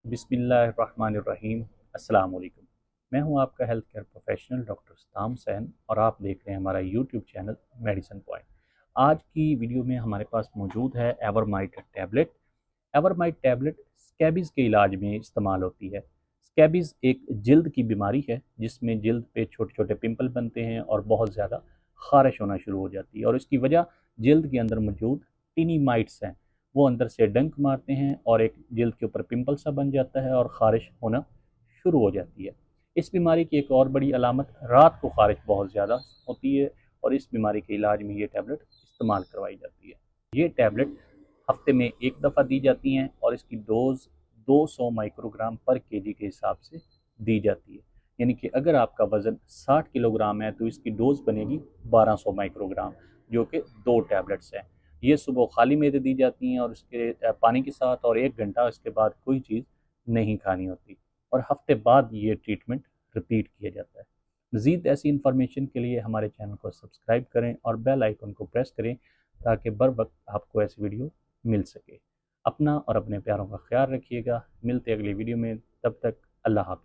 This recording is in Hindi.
बिस्मिल्लाहिर्रहमानिर्रहीम। अस्सलाम वालेकुम। मैं हूं आपका health care professional doctor Satam Sain और आप देख रहे हैं हमारा यूट्यूब चैनल मेडिसिन पॉइंट। आज की वीडियो में हमारे पास मौजूद है एवरमाइट टैबलेट। एवरमाइट टैबलेट स्कैबीज़ के इलाज में इस्तेमाल होती है। स्कैबीज़ एक जल्द की बीमारी है जिसमें जल्द पे छोटे छोटे पिंपल बनते हैं और बहुत ज़्यादा खारिश होना शुरू हो जाती है, और इसकी वजह जल्द के अंदर मौजूद टिनी माइट्स हैं। वो अंदर से डंक मारते हैं और एक जल्द के ऊपर पिंपल सा बन जाता है और ख़ारिश होना शुरू हो जाती है। इस बीमारी की एक और बड़ी अलामत रात को ख़ारिश बहुत ज़्यादा होती है, और इस बीमारी के इलाज में ये टैबलेट इस्तेमाल करवाई जाती है। ये टैबलेट हफ्ते में एक दफ़ा दी जाती हैं और इसकी डोज़ 200 माइक्रोग्राम पर केजी के हिसाब से दी जाती है। यानी कि अगर आपका वज़न 60 किलोग्राम है तो इसकी डोज़ बनेगी 1200 माइक्रोग्राम, जो कि 2 टैबलेट्स हैं। ये सुबह खाली मेदे दी जाती हैं और उसके पानी के साथ, और 1 घंटा इसके बाद कोई चीज़ नहीं खानी होती, और हफ्ते बाद ये ट्रीटमेंट रिपीट किया जाता है। मज़ीद ऐसी इन्फॉर्मेशन के लिए हमारे चैनल को सब्सक्राइब करें और बेल आइकन को प्रेस करें ताकि बर वक्त आपको ऐसी वीडियो मिल सके। अपना और अपने प्यारों का ख्याल रखिएगा। मिलते अगली वीडियो में, तब तक अल्लाह हाफ़िज़।